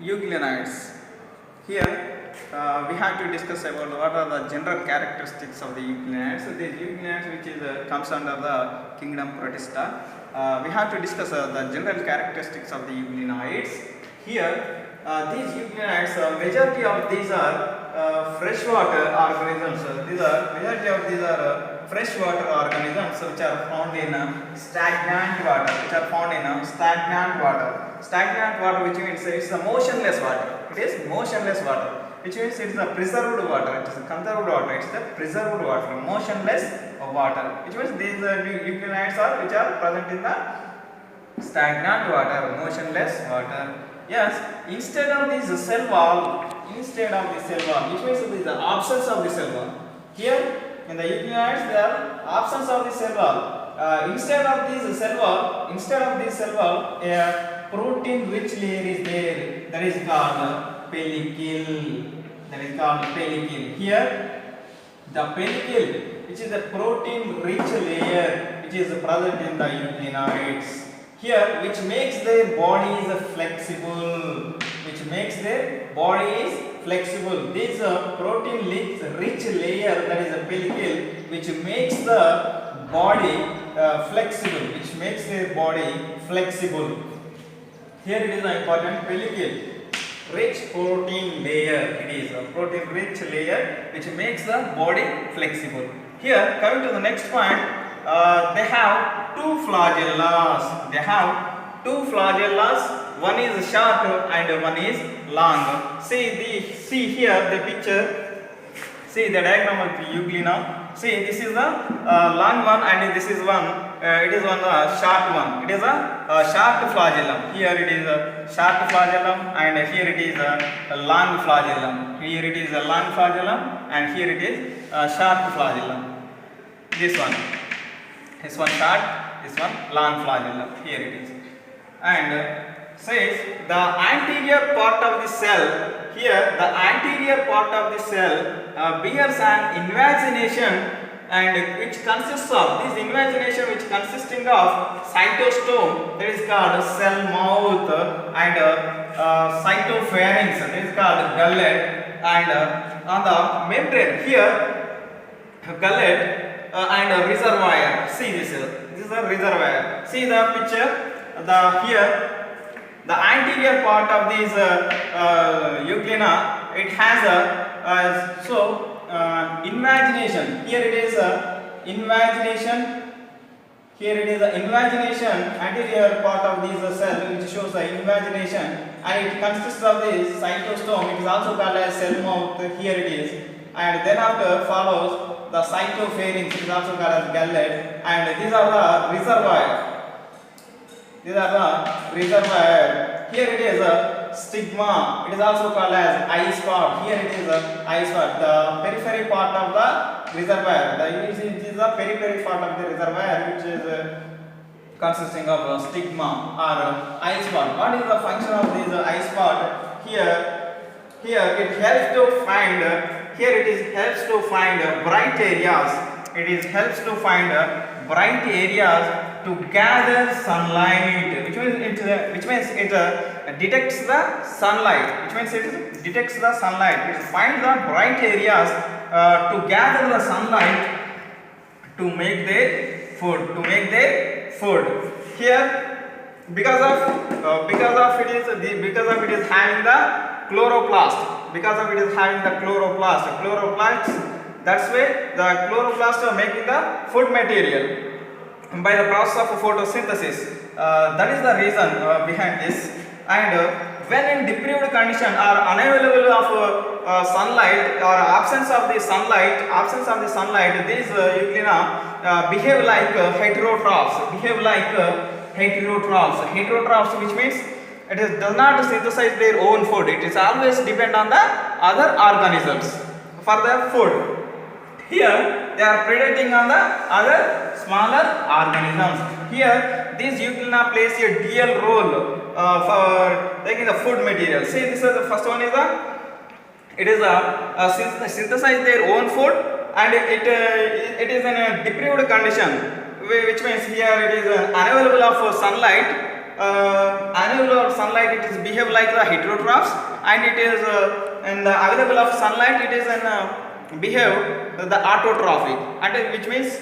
Euglenids. Here we have to discuss about what are the general characteristics of the euglenids. So these euglenids, which is comes under the kingdom Protista, we have to discuss the general characteristics of the euglenids. Here, these euglenids, majority of these are freshwater organisms. Majority of these are freshwater organisms which are found in stagnant water. Stagnant water, which means it's a motionless water. It is motionless water, which means it is a preserved water. It is a conserved water. It is the preserved water, motionless water. Which means these euglenids are which are present in the stagnant water, motionless water. Yes, instead of this cell wall, which means it is the absence of the cell wall. Here in the euglenids, there are absence of the cell wall. Instead of this cell wall, a protein-rich layer is there. That is called pellicle. Here, the pellicle, which is a protein-rich layer, which is present in the euglenids. Here, which makes their bodies flexible. This protein-rich layer, that is a pellicle, which makes the body flexible. Here it is an important pellicle. Rich protein layer. It is a protein-rich layer which makes the body flexible. Here, coming to the next point, they have two flagellas. One is short and one is long. See here the picture. See the diagram of the euglena. See, this is the long one and this is one. It is one short one. It is a short flagellum. Here it is a short flagellum and here it is a long flagellum. Here it is a long flagellum and here it is a short flagellum. This one short, this one long flagellum. Here it is. And says the anterior part of the cell. Here the anterior part of the cell bears an invagination, and which consists of this invagination, which consisting of cytostome, that is called cell mouth, and cytopharynx, that is called gullet, and on the membrane here gullet and reservoir. See this is a reservoir. See the picture. Here the anterior part of this euglena, it has invagination. Here it is invagination. Anterior part of this cell, which shows the invagination, and it consists of this cytostome. It is also called as cell mouth. Here it is, and then after follows the cytopharynx. It is also called as gullet, and these are the reservoir. Here it is a stigma. It is also called as eye spot. Here it is a eye spot. The periphery part of the reservoir. This is the periphery part of the reservoir, which is consisting of a stigma or eye spot. What is the function of this eye spot? Here it helps to find. Helps to find bright areas. To gather sunlight, which means it detects the sunlight. It finds the bright areas to gather the sunlight to make their food. Here, because of it is having the chloroplast. Chloroplasts. That's why the chloroplasts are making the food material by the process of photosynthesis. That is the reason behind this. And when in deprived condition or unavailable of sunlight or absence of the sunlight, these euglena behave like heterotrophs. Heterotrophs, which means it does not synthesize their own food. It is always depend on the other organisms for their food. Here they are predating on the other smaller organisms. Here this euglena plays a dual role for taking the food material. See, this is the first one is synthesize their own food, and it is in a deprived condition, which means here it is unavailable of sunlight. annular sunlight it is behave like the heterotrophs, and it is in the available of sunlight it is an behave the autotrophic, and which means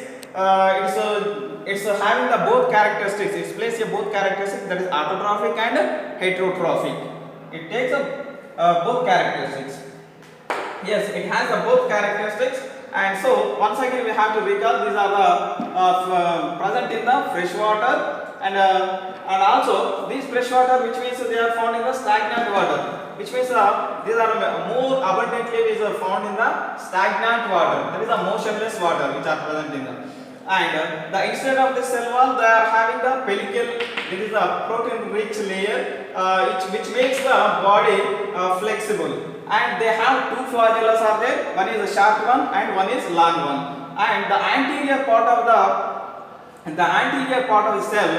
it's having the both characteristics. It plays a both characteristics, that is autotrophic and heterotrophic. It takes both characteristics. Yes, it has the both characteristics. And so once again we have to recall these are the present in the fresh water, and also these fresh water, which means they are found in the stagnant water, which means these are more abundantly is found in the stagnant water, that is the motionless water which are present in the, and the inside of the cell wall they are having the pellicle. It is a protein rich layer which makes the body flexible, and they have two flagellas are there, one is a short one and one is long one, and the anterior part of the cell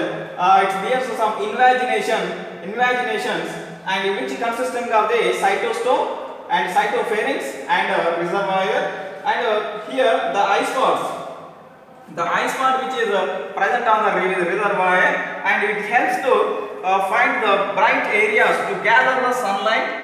it bears some invaginations, and which consisting of the cytostome and cytopharynx and reservoir, and here the eye spot which is present on the reservoir, and it helps to find the bright areas to gather the sunlight